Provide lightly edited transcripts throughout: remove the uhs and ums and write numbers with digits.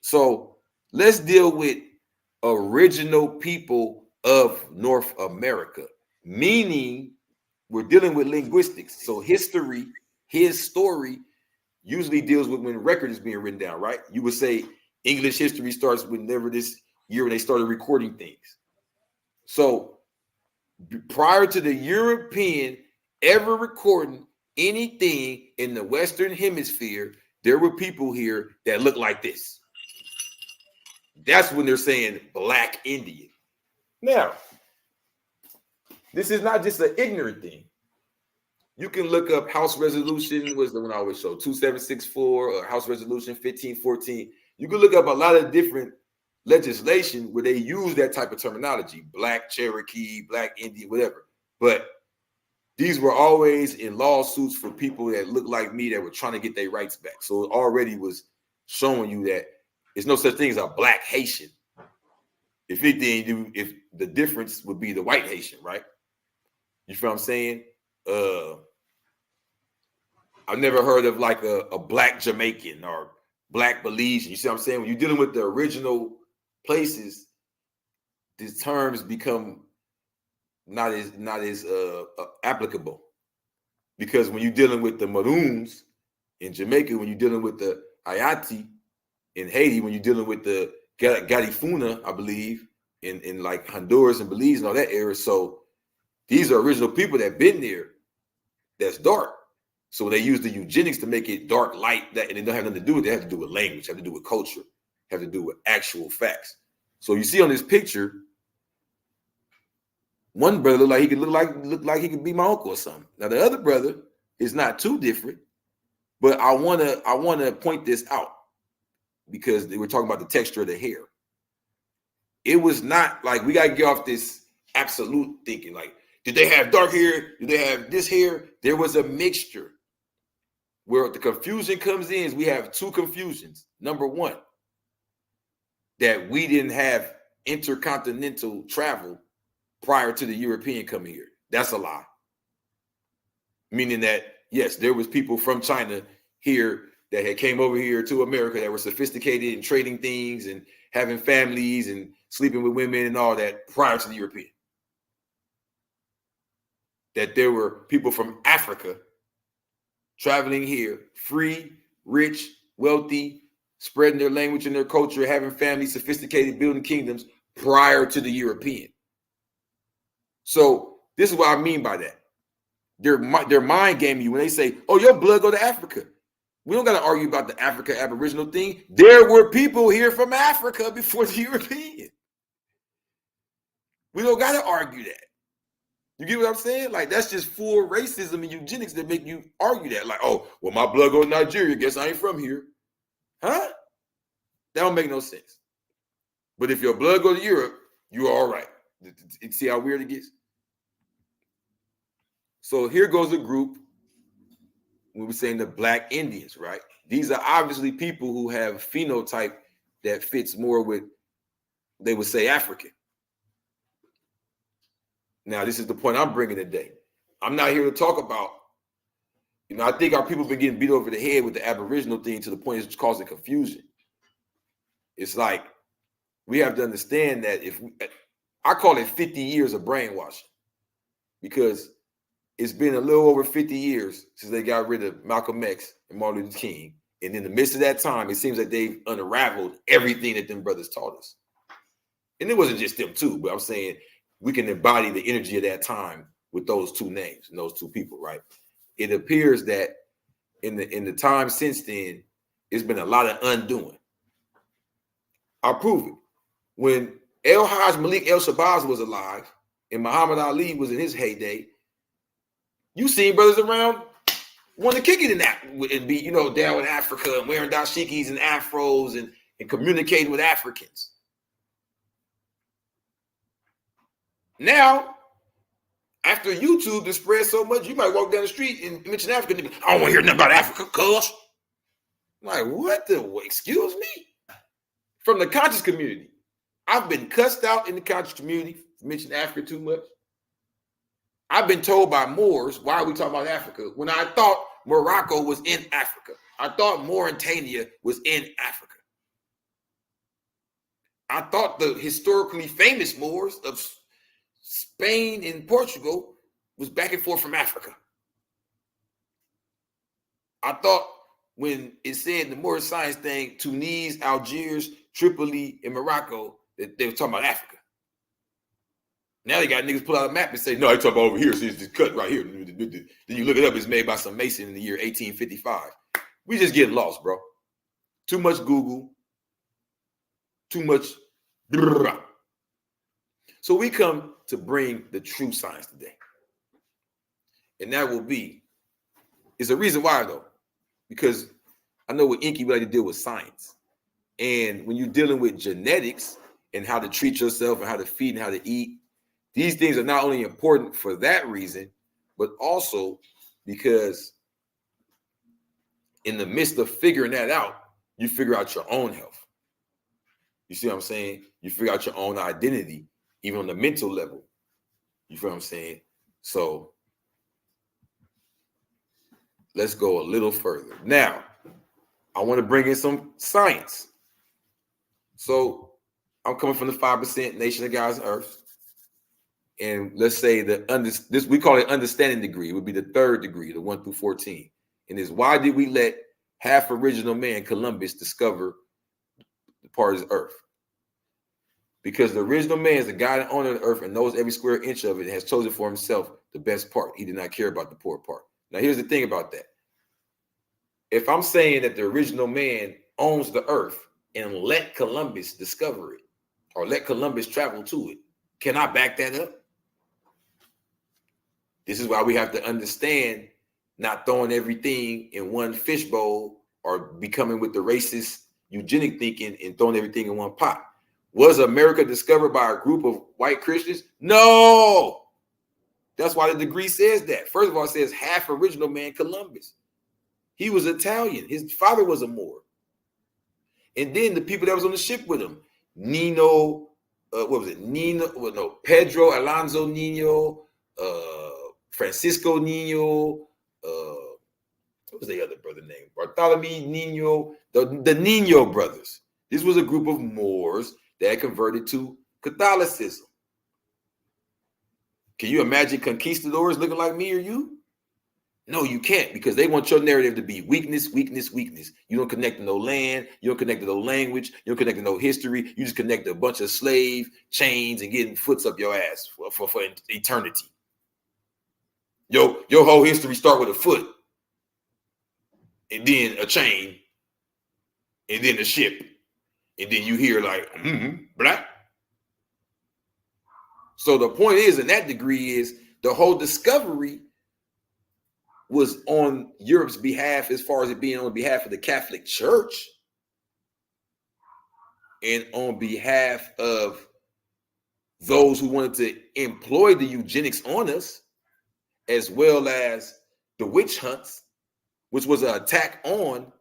So let's deal with original people of North America, meaning we're dealing with linguistics. So history, his story, usually deals with when record is being written down, right? You would say English history starts whenever this year when they started recording things. So prior to the European ever recording anything in the Western Hemisphere, there were people here that looked like this. That's when they're saying Black Indian. Now, this is not just an ignorant thing. You can look up House Resolution, was the one I always show, 2764 or House Resolution 1514. You can look up a lot of different legislation where they use that type of terminology, Black Cherokee, Black Indian, whatever. But these were always in lawsuits for people that looked like me that were trying to get their rights back. So it already was showing you that there's no such thing as a Black Haitian. If anything, if the difference would be the white Haitian, right? You feel what I'm saying? I've never heard of like a Black Jamaican or Black Belizean. You see what I'm saying? When you're dealing with the original places, these terms become not as applicable, because when you're dealing with the Maroons in Jamaica, when you're dealing with the Ayati in Haiti, when you're dealing with the Garifuna, I believe, in like Honduras and Belize and all that area. So these are original people that been there that's dark. So they use the eugenics to make it dark, light, that, and it don't have nothing to do with it. It has to do with language, have to do with culture, have to do with actual facts. So you see on this picture, one brother look like he could look like he could be my uncle or something. Now the other brother is not too different, but I wanna point this out because they were talking about the texture of the hair. It was not like, we gotta get off this absolute thinking like, did they have dark hair? Did they have this hair? There was a mixture. Where the confusion comes in is we have two confusions. Number one, that we didn't have intercontinental travel prior to the European coming here. That's a lie. Meaning that, yes, there was people from China here that had came over here to America that were sophisticated in trading things and having families and sleeping with women and all that prior to the European. That there were people from Africa traveling here, free, rich, wealthy, spreading their language and their culture, having families, sophisticated, building kingdoms prior to the European. So this is what I mean by that. They're mind gaming you when they say, oh, your blood go to Africa. We don't got to argue about the Africa Aboriginal thing. There were people here from Africa before the European. We don't got to argue that. You get what I'm saying? Like, that's just full racism and eugenics that make you argue that. Like, oh, well, my blood go to Nigeria. Guess I ain't from here. Huh? That don't make no sense. But if your blood go to Europe, you're all right. See how weird it gets? So here goes a group, we were saying the Black Indians, right? These are obviously people who have phenotype that fits more with, they would say, African. Now, this is the point I'm bringing today. I'm not here to talk about, I think our people have been getting beat over the head with the Aboriginal thing to the point it's causing confusion. It's like, we have to understand that I call it 50 years of brainwashing, because it's been a little over 50 years since they got rid of Malcolm X and Martin Luther King. And in the midst of that time, it seems like they've unraveled everything that them brothers taught us. And it wasn't just them too, but I'm saying we can embody the energy of that time with those two names and those two people, right? It appears that in the time since then, it's been a lot of undoing. I'll prove it. When El-Hajj Malik El-Shabazz was alive and Muhammad Ali was in his heyday, you seen brothers around want to kick it in that and be, down in Africa and wearing dashikis and afros and communicating with Africans. Now, after YouTube has spread so much, you might walk down the street and mention Africa. And I don't want to hear nothing about Africa, cuz. I'm like, what excuse me? From the conscious community. I've been cussed out in the conscious community for mentioning Africa too much. I've been told by Moors, why are we talking about Africa? When I thought Morocco was in Africa. I thought Mauritania was in Africa. I thought the historically famous Moors of Spain and Portugal was back and forth from Africa. I thought when it said the Moorish science thing, Tunis, Algiers, Tripoli, and Morocco, that they were talking about Africa. Now they got niggas pull out a map and say, no, they talking about over here. See, it's just cut right here. Then you look it up, it's made by some Mason in the year 1855. We just get lost, bro. Too much Google. Too much. So we come to bring the true science today. And that will be, it's a reason why though, because I know with Inky, we like to deal with science. And when you're dealing with genetics and how to treat yourself and how to feed and how to eat, these things are not only important for that reason, but also because in the midst of figuring that out, you figure out your own health. You see what I'm saying? You figure out your own identity, even on the mental level. You feel what I'm saying? So let's go a little further. Now, I want to bring in some science. So I'm coming from the 5% nation of God's earth. And let's say this we call it understanding degree. It would be the third degree, the 1 through 14. And is why did we let half original man Columbus discover the part of the earth? Because the original man is the guy that owns the earth and knows every square inch of it and has chosen for himself the best part. He did not care about the poor part. Now, here's the thing about that. If I'm saying that the original man owns the earth and let Columbus discover it or let Columbus travel to it, can I back that up? This is why we have to understand not throwing everything in one fishbowl or becoming with the racist eugenic thinking and throwing everything in one pot. Was America discovered by a group of white Christians? No. That's why the degree says that. First of all, it says half original man Columbus. He was Italian. His father was a Moor. And then the people that was on the ship with him, Pedro Alonso Nino, Francisco Nino, what was the other brother name? Bartholomew Nino, the Nino brothers. This was a group of Moors that converted to Catholicism. Can you imagine conquistadors looking like me or you? No, you can't, because they want your narrative to be weakness, weakness, weakness. You don't connect to no land. You don't connect to no language. You don't connect to no history. You just connect to a bunch of slave chains and getting foots up your ass for eternity. Your whole history start with a foot and then a chain and then a ship. And then you hear like, black. So the point is, in that degree, is the whole discovery was on Europe's behalf as far as it being on behalf of the Catholic Church and on behalf of those who wanted to employ the eugenics on us, as well as the witch hunts, which was an attack on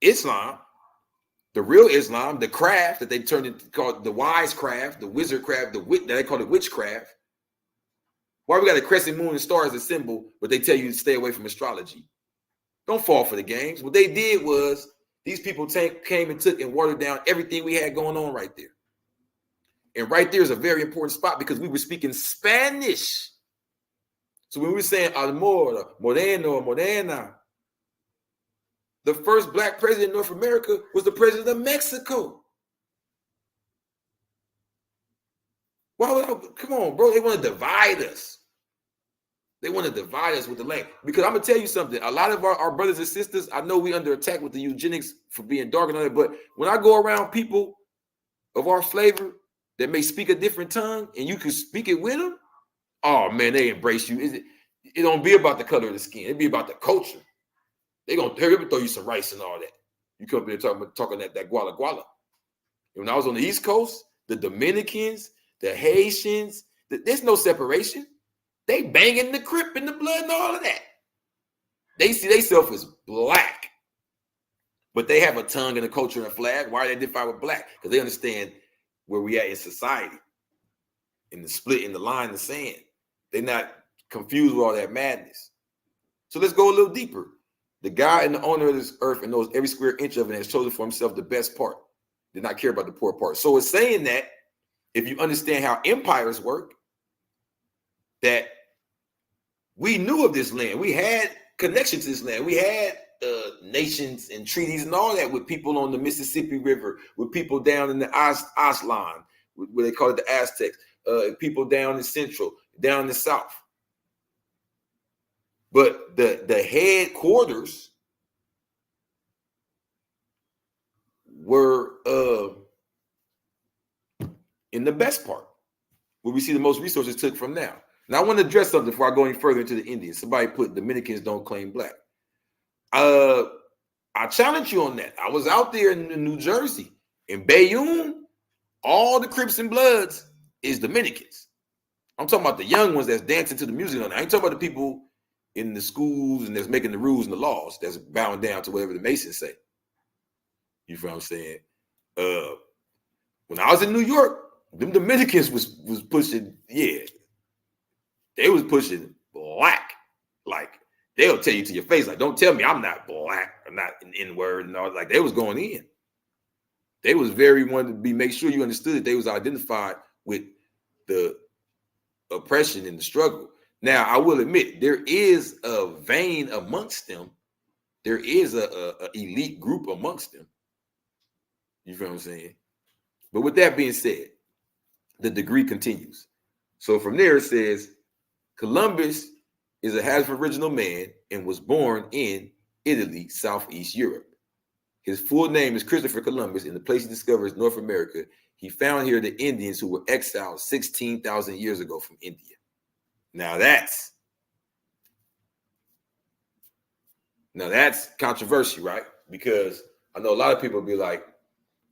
Islam, the real Islam, the craft that they turned into called the wise craft, the wizard craft, that they call it witchcraft. Why we got a crescent moon and star as a symbol, but they tell you to stay away from astrology? Don't fall for the games. What they did was these people came and took and watered down everything we had going on right there. And right there is a very important spot because we were speaking Spanish. So when we were saying Almor, Moreno, Morena, the first black president in North America was the president of Mexico. Come on, bro. They want to divide us. They want to divide us with the land. Because I'm going to tell you something. A lot of our brothers and sisters, I know we under attack with the eugenics for being dark and all that, but when I go around people of our flavor that may speak a different tongue and you can speak it with them, oh, man, they embrace you. It don't be about the color of the skin. It be about the culture. They're going to throw you some rice and all that. You come up here talking that guala guala. And when I was on the East Coast, the Dominicans, the Haitians, there's no separation. They banging the Crip and the blood and all of that. They see themselves as black. But they have a tongue and a culture and a flag. Why are they identify with black? Because they understand where we at in society. In the split, in the line in the sand. They're not confused with all that madness. So let's go a little deeper. The guy and the owner of this earth and knows every square inch of it has chosen for himself the best part. did not care about the poor part. So it's saying that if you understand how empires work, that we knew of this land. We had connection to this land. We had nations and treaties and all that with people on the Mississippi River, with people down in the Aztlan, where they call it the Aztecs, people down in Central, down in the South. But the headquarters were in the best part, where we see the most resources took from now. Now, I want to address something before I go any further into the Indians. Somebody put Dominicans don't claim black. I challenge you on that. I was out there in New Jersey, in Bayonne, all the Crips and Bloods is Dominicans. I'm talking about the young ones that's dancing to the music. I ain't talking about the people in the schools and that's making the rules and the laws that's bowing down to whatever the Masons say. You feel what I'm saying? When I was in New York, them Dominicans was pushing, they was pushing black. Like, they'll tell you to your face, like, don't tell me I'm not black, I'm not an N-word and all. Like, they was going in. They was very wanted to make sure you understood that they was identified with the oppression and the struggle. Now, I will admit, there is a vein amongst them. There is a elite group amongst them. You feel what I'm saying? But with that being said, the degree continues. So from there it says, Columbus is a half original man and was born in Italy, Southeast Europe. His full name is Christopher Columbus, and the place he discovers North America. He found here the Indians who were exiled 16,000 years ago from India. Now that's controversial, right? Because I know a lot of people be like,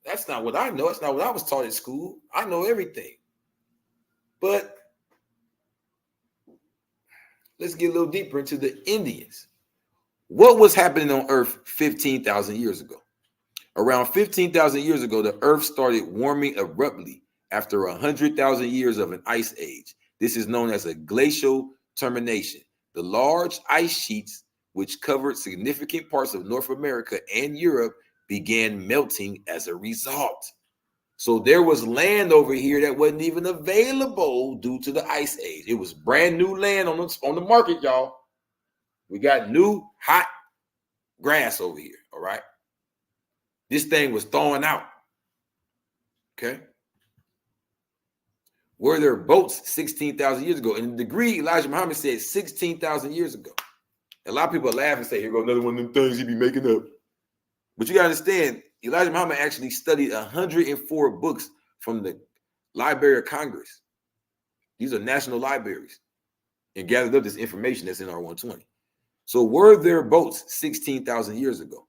that's not what I know. That's not what I was taught in school. I know everything. But let's get a little deeper into the Indians. What was happening on Earth 15,000 years ago? Around 15,000 years ago, the Earth started warming abruptly after 100,000 years of an ice age. This is known as a glacial termination. The large ice sheets, which covered significant parts of North America and Europe, began melting as a result. So there was land over here that wasn't even available due to the ice age. It was brand new land on the market, y'all. We got new hot grass over here, all right? This thing was thawing out, okay? Were there boats 16,000 years ago? And the degree, Elijah Muhammad said 16,000 years ago. A lot of people laugh and say, here goes another one of them things he be making up. But you got to understand, Elijah Muhammad actually studied 104 books from the Library of Congress. These are national libraries, and gathered up this information that's in our 120. So were there boats 16,000 years ago?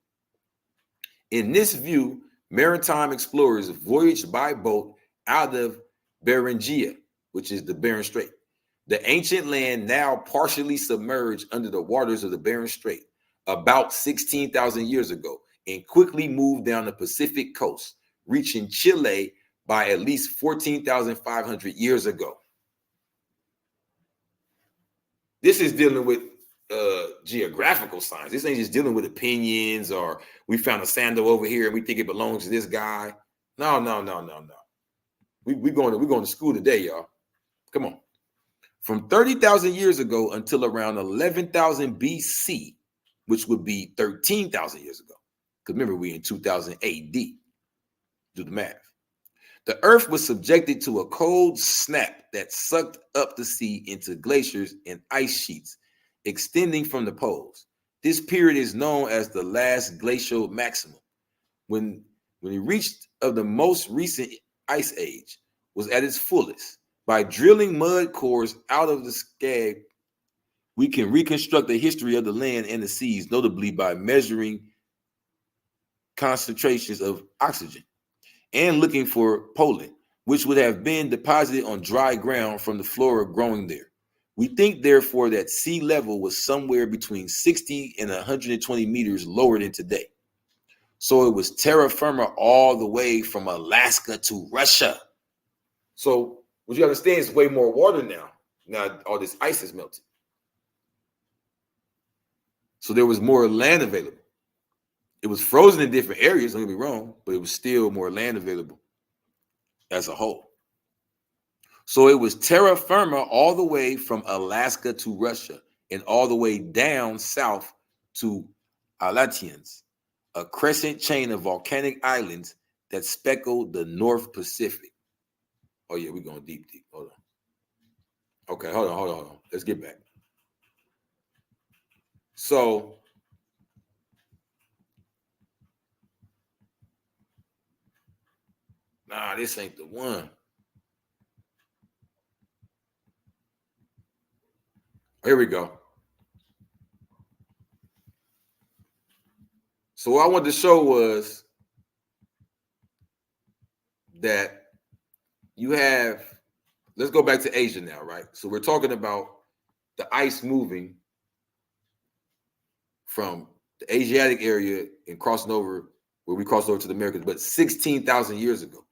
In this view, maritime explorers voyaged by boat out of Beringia, which is the Bering Strait, the ancient land now partially submerged under the waters of the Bering Strait, about 16,000 years ago, and quickly moved down the Pacific coast, reaching Chile by at least 14,500 years ago. This is dealing with geographical science. This ain't just dealing with opinions or we found a sandal over here and we think it belongs to this guy. No. We're going to school today, y'all. Come on. From 30,000 years ago until around 11,000 BC, which would be 13,000 years ago. Because remember, we're in 2000 AD. Do the math. The Earth was subjected to a cold snap that sucked up the sea into glaciers and ice sheets, extending from the poles. This period is known as the last glacial maximum. When it reached of the most recent ice age was at its fullest. By drilling mud cores out of the scab, we can reconstruct the history of the land and the seas, notably by measuring concentrations of oxygen and looking for pollen, which would have been deposited on dry ground from the flora growing there. We think, therefore, that sea level was somewhere between 60 and 120 meters lower than today. So it was terra firma all the way from Alaska to Russia. So what you understand is way more water now. Now all this ice is melted. So there was more land available. It was frozen in different areas, don't get me wrong, but it was still more land available as a whole. So it was terra firma all the way from Alaska to Russia and all the way down south to Aleutians, a crescent chain of volcanic islands that speckled the North Pacific. Oh yeah, we're going deep. Hold on. Okay, hold on. Let's get back. So nah, this ain't the one. Here we go. So what I wanted to show was that you have, let's go back to Asia now, right? So we're talking about the ice moving from the Asiatic area and crossing over where we crossed over to the Americas, but 16,000 years ago.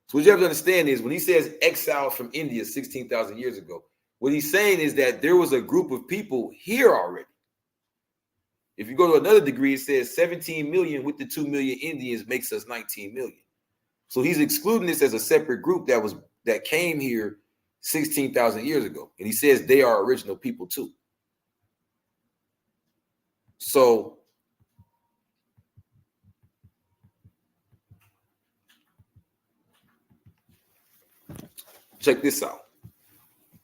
So what you have to understand is when he says exiled from India 16,000 years ago, what he's saying is that there was a group of people here already. If you go to another degree, it says 17 million with the 2 million Indians makes us 19 million. So he's excluding this as a separate group that came here 16,000 years ago. And he says they are original people too. So check this out.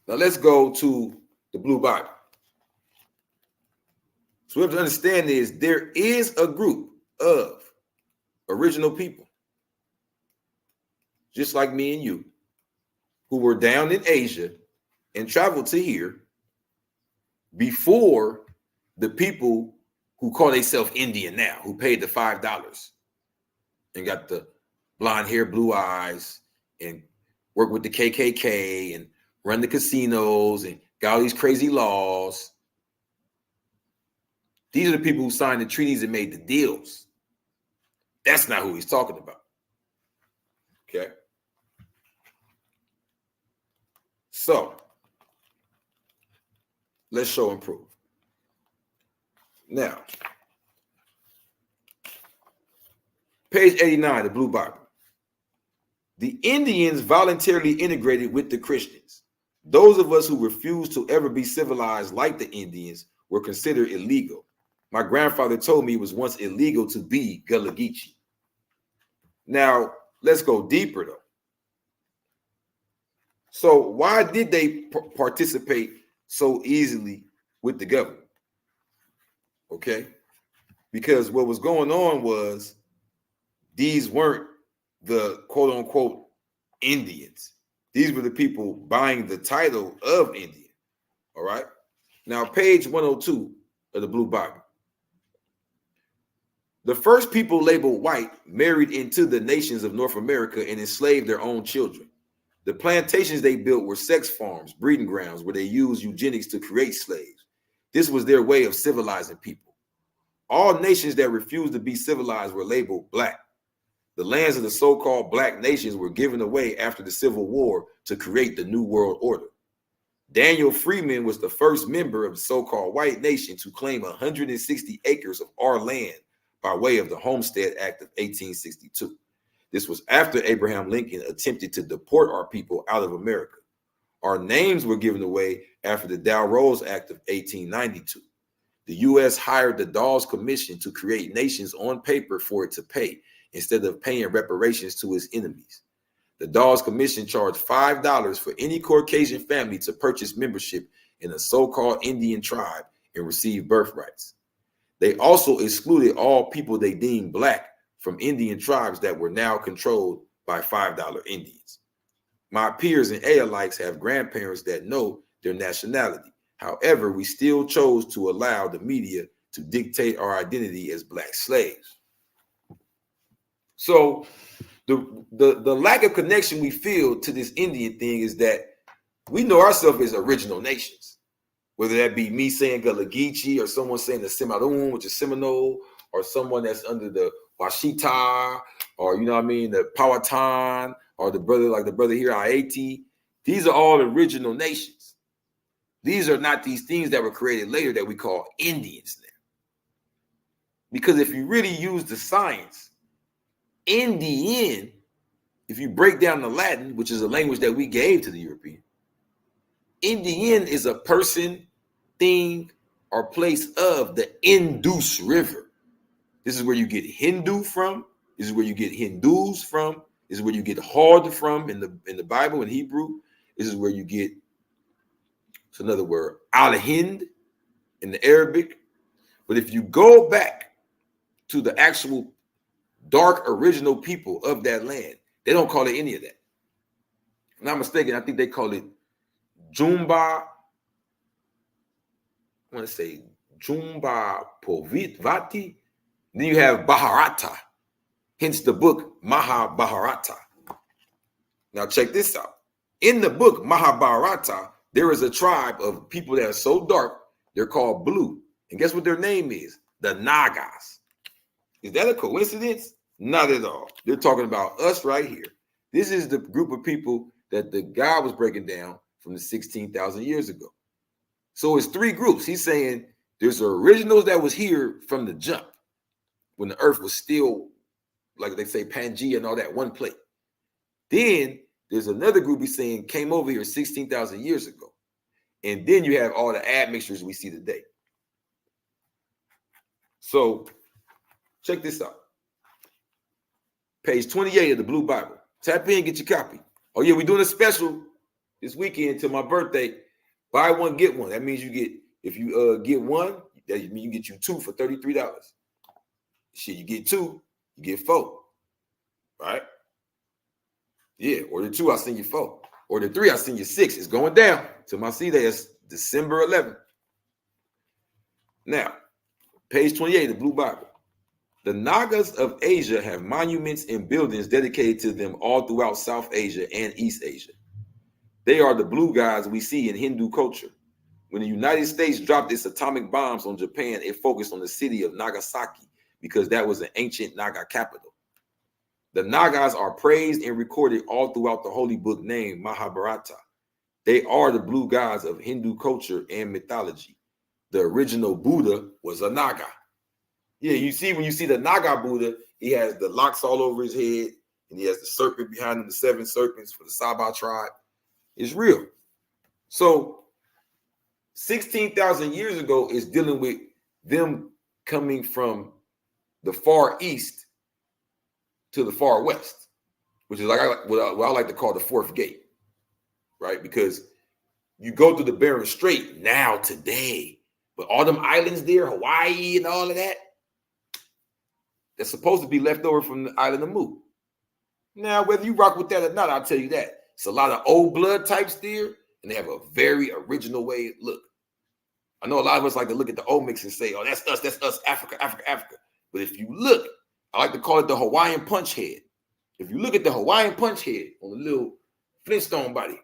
Now let's go to the Blue Bible. So what we have to understand is there is a group of original people, just like me and you, who were down in Asia and traveled to here before the people who call themselves Indian now, who paid the $5 and got the blonde hair, blue eyes, and work with the KKK and run the casinos and got all these crazy laws. These are the people who signed the treaties and made the deals. That's not who he's talking about. Okay. So let's show and prove. Now, page 89, the Blue Bible. The Indians voluntarily integrated with the Christians. Those of us who refused to ever be civilized like the Indians were considered illegal. My grandfather told me it was once illegal to be Gullah Geechee. Now, let's go deeper though. So why did they participate so easily with the government? Okay, because what was going on was these weren't the quote unquote Indians. These were the people buying the title of Indian. All right. Now, page 102 of the Blue Bible. The first people labeled white married into the nations of North America and enslaved their own children. The plantations they built were sex farms, breeding grounds where they used eugenics to create slaves. This was their way of civilizing people. All nations that refused to be civilized were labeled black. The lands of the so-called black nations were given away after the Civil War to create the New World Order. Daniel Freeman was the first member of the so-called white nation to claim 160 acres of our land by way of the Homestead Act of 1862. This was after Abraham Lincoln attempted to deport our people out of America. Our names were given away after the Dow-Rose Act of 1892. The U.S. hired the Dawes Commission to create nations on paper for it to pay, instead of paying reparations to its enemies. The Dawes Commission charged $5 for any Caucasian family to purchase membership in a so-called Indian tribe and receive birthrights. They also excluded all people they deemed black from Indian tribes that were now controlled by $5 Indians. My peers and Aalites have grandparents that know their nationality. However, we still chose to allow the media to dictate our identity as black slaves. So the lack of connection we feel to this Indian thing is that we know ourselves as original nations, whether that be me saying Gullah Geechee or someone saying the Cimarron, which is Seminole, or someone that's under the Washita, or, you know what I mean, the Powhatan, or the brother, like the brother here, Haiti. These are all original nations. These are not these things that were created later that we call Indians now. Because if you really use the science, in the end, if you break down the Latin, which is a language that we gave to the European, in the end is a person, thing, or place of the Indus River. This is where you get Hindu from. This is where you get Hindus from. This is where you get Hod from in the Bible, in Hebrew. This is where you get, it's another word, Al-Hind in the Arabic. But if you go back to the actual dark original people of that land, they don't call it any of that. If I'm not mistaken, I think they call it Jumba. I want to say Jumba Povati. Then you have Bharata, hence the book Mahabharata. Now check this out. In the book Mahabharata, there is a tribe of people that are so dark, they're called blue. And guess what their name is? The Nagas. Is that a coincidence? Not at all. They're talking about us right here. This is the group of people that the guy was breaking down from the 16,000 years ago. So it's three groups. He's saying there's the originals that was here from the jump, when the earth was still, like they say, Pangea and all that, one plate. Then there's another group he's saying came over here 16,000 years ago. And then you have all the admixtures we see today. So check this out. Page 28 of the Blue Bible. Tap in, get your copy. Oh yeah, we're doing a special this weekend till my birthday. Buy one, get one. That means you get, if you get one, that means you get you two for $33. Shit, you get two, you get four. Right? Yeah, order two, I'll send you four. Order three, I'll send you six. It's going down till my C-Day. It's December 11th. Now, page 28 of the Blue Bible. The Nagas of Asia have monuments and buildings dedicated to them all throughout South Asia and East Asia. They are the blue guys we see in Hindu culture. When the United States dropped its atomic bombs on Japan, it focused on the city of Nagasaki because that was an ancient Naga capital. The Nagas are praised and recorded all throughout the holy book named Mahabharata. They are the blue gods of Hindu culture and mythology. The original Buddha was a Naga. Yeah, you see, when you see the Naga Buddha, he has the locks all over his head, and he has the serpent behind him, the seven serpents for the Saba tribe. It's real. So 16,000 years ago is dealing with them coming from the far east to the far west, which is like what I like to call the fourth gate, right? Because you go through the Bering Strait now today, but all them islands there, Hawaii and all of that, that's supposed to be left over from the island of Mu. Now, whether you rock with that or not, I'll tell you that. It's a lot of old blood types there, and they have a very original way to look. I know a lot of us like to look at the Olmecs and say, oh, that's us, Africa, Africa, Africa. But if you look, I like to call it the Hawaiian punch head. If you look at the Hawaiian punch head on the little Flintstone body,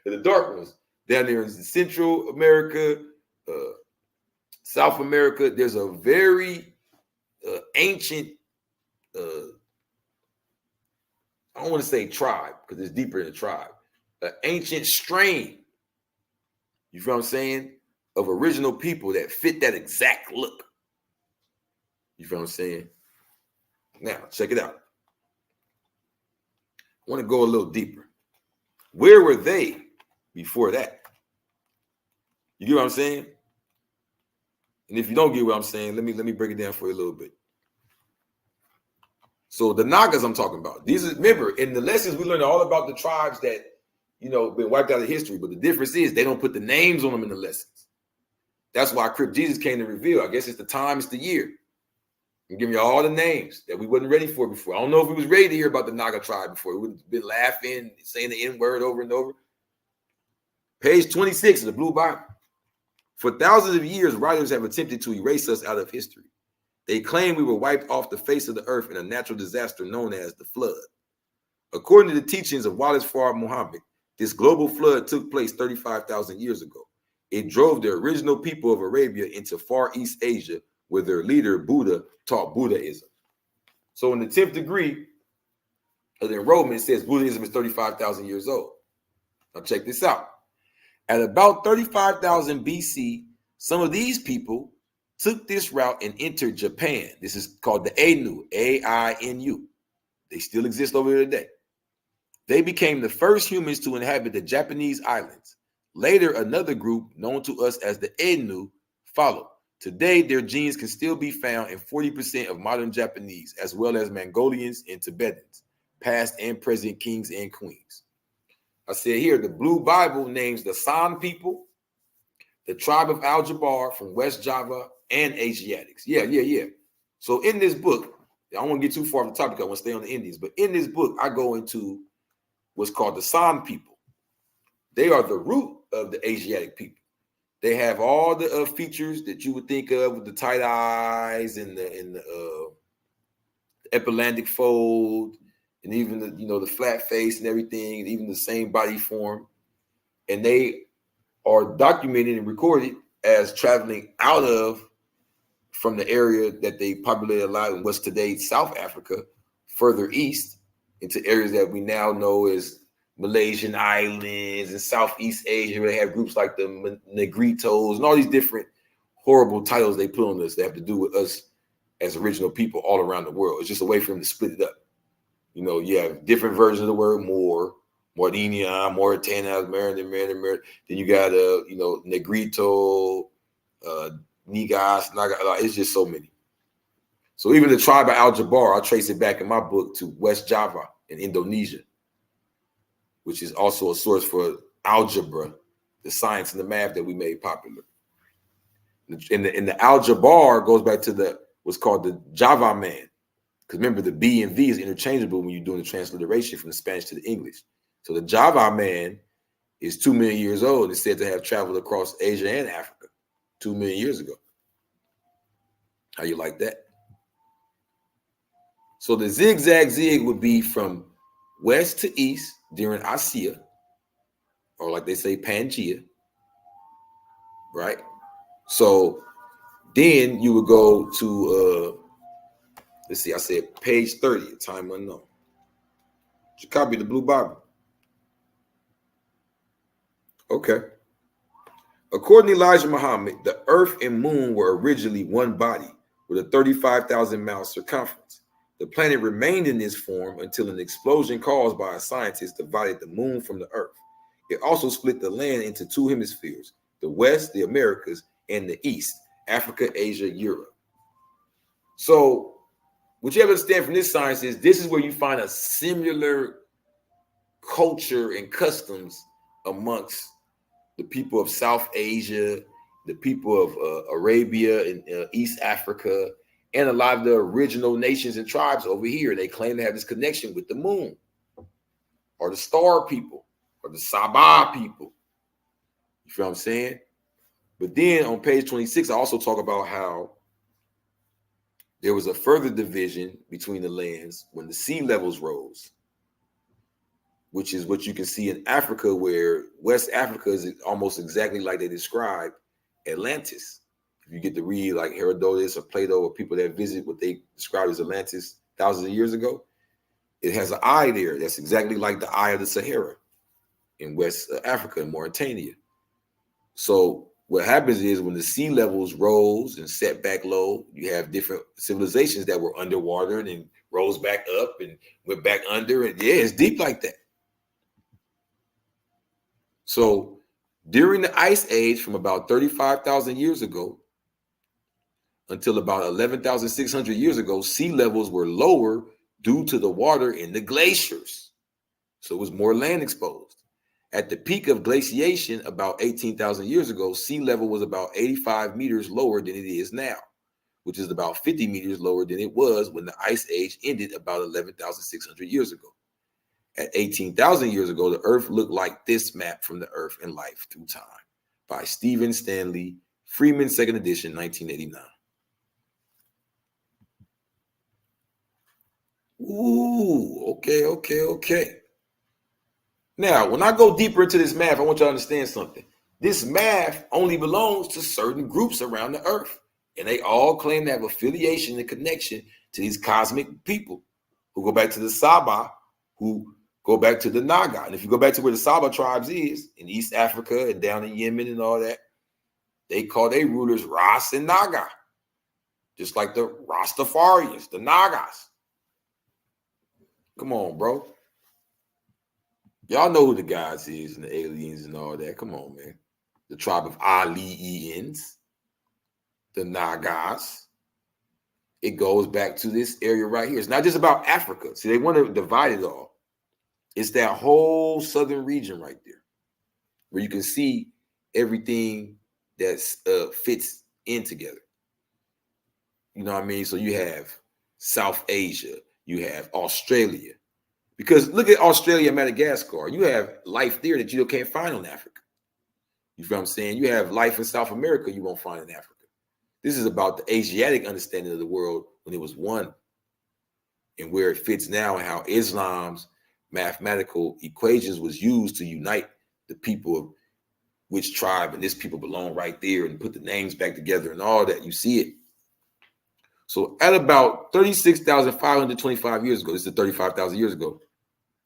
the dark ones, down there in Central America, South America, there's a very ancient, I don't want to say tribe because it's deeper in the tribe, an ancient strain, you feel what I'm saying, of original people that fit that exact look. You feel what I'm saying? Now, check it out. I want to go a little deeper. Where were they before that? You get what I'm saying? And if you don't get what I'm saying, let me break it down for you a little bit. So the Nagas I'm talking about, these are, remember, in the lessons we learned all about the tribes that, you know, been wiped out of history, but the difference is they don't put the names on them in the lessons. That's why Crip Jesus came to reveal. I guess it's the time, it's the year. I'm giving you all the names that we wasn't ready for before. I don't know if we was ready to hear about the Naga tribe before. We would have been laughing, saying the N-word over and over. Page 26 of the Blue Bible. For thousands of years, writers have attempted to erase us out of history. They claim we were wiped off the face of the earth in a natural disaster known as the flood. According to the teachings of Wallace Farr Muhammad, this global flood took place 35,000 years ago. It drove the original people of Arabia into Far East Asia, where their leader, Buddha, taught Buddhism. So in the 10th degree of the enrollment, it says Buddhism is 35,000 years old. Now check this out. At about 35,000 BC, some of these people took this route and entered Japan. This is called the Ainu, A-I-N-U. They still exist over here today. They became the first humans to inhabit the Japanese islands. Later, another group known to us as the Ainu followed. Today, their genes can still be found in 40% of modern Japanese, as well as Mongolians and Tibetans, past and present kings and queens. I said here, the Blue Bible names the San people, the tribe of Al-Jabbar from West Java, and Asiatics. Yeah. So in this book, I don't want to get too far off the topic. I want to stay on the Indians. But in this book, I go into what's called the San people. They are the root of the Asiatic people. They have all the features that you would think of with the tight eyes and the epilandic fold, and even the flat face and everything, and even the same body form. And they are documented and recorded as traveling out of from the area that they populated a lot in what's today South Africa, further east into areas that we now know as Malaysian islands and Southeast Asia, where they have groups like the Negritos and all these different horrible titles they put on us that have to do with us as original people all around the world. It's just a way for them to split it up. You have different versions of the word Moor, Mauritania, Mauritania, Maryland. Then you got Negrito, Negas, Naga. It's just so many. So even the tribe of Al-Jabbar, I trace it back in my book to West Java in Indonesia, which is also a source for algebra, the science and the math that we made popular. And the Al-Jabbar goes back to what's called the Java man. Because remember, the B and V is interchangeable when you're doing the transliteration from the Spanish to the English. So the Java man is 2 million years old and is said to have traveled across Asia and Africa 2 million years ago. How you like that? So the zigzag zig would be from west to east during Asia, or like they say, Pangea, right? So then you would go to, let's see, I said page 30, time unknown. Did you copy the Blue Bible? Okay. According to Elijah Muhammad, the earth and moon were originally one body with a 35,000-mile circumference. The planet remained in this form until an explosion caused by a scientist divided the moon from the earth. It also split the land into two hemispheres, the West, the Americas, and the East, Africa, Asia, Europe. So what you have to understand from this science is this is where you find a similar culture and customs amongst the people of South Asia, the people of Arabia and East Africa, and a lot of the original nations and tribes over here. They claim to have this connection with the moon, or the star people, or the Sabah people. You feel what I'm saying? But then on page 26, I also talk about how there was a further division between the lands when the sea levels rose, which is what you can see in Africa, where West Africa is almost exactly like they described Atlantis. If you get to read like Herodotus or Plato or people that visit what they describe as Atlantis thousands of years ago, it has an eye there that's exactly like the eye of the Sahara in West Africa and Mauritania. So what happens is when the sea levels rose and set back low, you have different civilizations that were underwater and then rose back up and went back under. And yeah, it's deep like that. So during the Ice Age, from about 35,000 years ago until about 11,600 years ago, sea levels were lower due to the water in the glaciers. So it was more land exposed. At the peak of glaciation about 18,000 years ago, sea level was about 85 meters lower than it is now, which is about 50 meters lower than it was when the Ice Age ended about 11,600 years ago. At 18,000 years ago, the Earth looked like this map from the Earth and Life Through Time by Stephen Stanley, Freeman, 2nd edition, 1989. Ooh, okay. Now, when I go deeper into this math, I want you to understand something. This math only belongs to certain groups around the Earth, and they all claim to have affiliation and connection to these cosmic people who go back to the Saba, who go back to the Naga. And if you go back to where the Saba tribes is, in East Africa and down in Yemen and all that, they call their rulers Ras and Naga. just like the Rastafarians, the Nagas. Come on, bro. Y'all know who the gods is and the aliens and all that. Come on, man. The tribe of Aliens, the Nagas. It goes back to this area right here. It's not just about Africa. See, they want to divide it all. It's that whole southern region right there where you can see everything that fits in together. You know what I mean? So you have South Asia, you have Australia. Because look at Australia and Madagascar. You have life there that you can't find in Africa. You feel what I'm saying? You have life in South America you won't find in Africa. This is about the Asiatic understanding of the world when it was one and where it fits now and how Islam's mathematical equations was used to unite the people of which tribe and this people belong right there and put the names back together and all that. You see it. So at about 36,525 years ago, this is 35,000 years ago,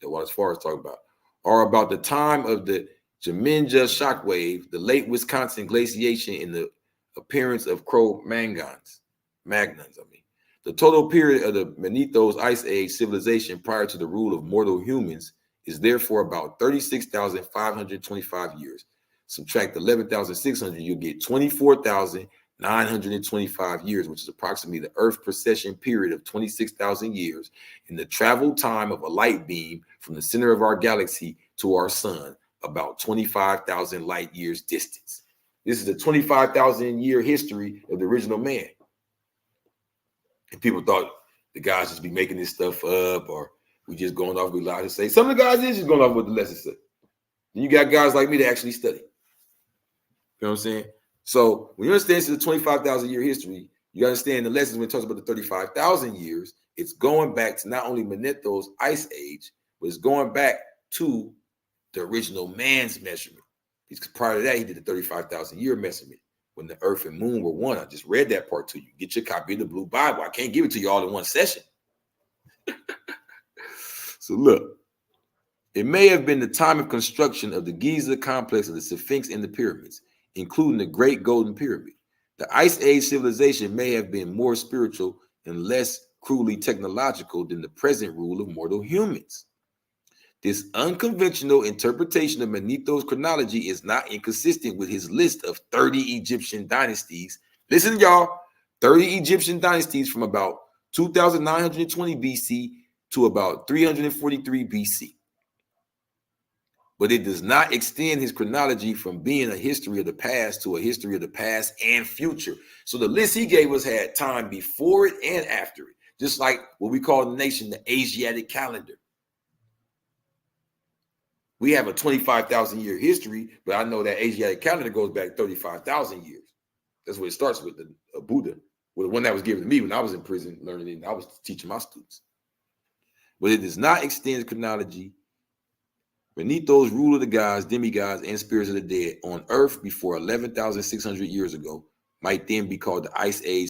that what as far as talking about, or about the time of the Geminja shockwave, the late Wisconsin glaciation, and the appearance of Cro-Magnons. The total period of the Manitos Ice Age civilization prior to the rule of mortal humans is therefore about 36,525 years. Subtract 11,600, you'll get 24,925 years, which is approximately the Earth precession period of 26,000 years and the travel time of a light beam from the center of our galaxy to our sun, about 25,000 light years distance. This is the 25,000 year history of the original man. And people thought the guys just be making this stuff up, or we just going off with lies to say. Some of the guys is just going off what the lesson said. Then you got guys like me that actually study. You know what I'm saying? So when you understand this is a 25,000 year history, you understand the lessons when it talks about the 35,000 years. It's going back to not only Manetho's ice age, but it's going back to the original man's measurement. Because prior to that, he did the 35,000 year measurement when the earth and moon were one. I just read that part to you. Get your copy of the Blue Bible. I can't give it to you all in one session. So look, it may have been the time of construction of the Giza complex of the Sphinx and the pyramids, including the Great Golden Pyramid. The Ice Age civilization may have been more spiritual and less cruelly technological than the present rule of mortal humans. This unconventional interpretation of Manetho's chronology is not inconsistent with his list of 30 Egyptian dynasties. Listen, y'all, 30 Egyptian dynasties from about 2,920 BC to about 343 BC. But it does not extend his chronology from being a history of the past to a history of the past and future. So the list he gave us had time before it and after it, just like what we call in the nation the Asiatic calendar. We have a 25,000 year history, but I know that Asiatic calendar goes back 35,000 years. That's where it starts with the Buddha, with the one that was given to me when I was in prison learning it, and I was teaching my students. But it does not extend chronology. Manetho's rule of the gods, demigods, and spirits of the dead on earth before 11,600 years ago might then be called the Ice Age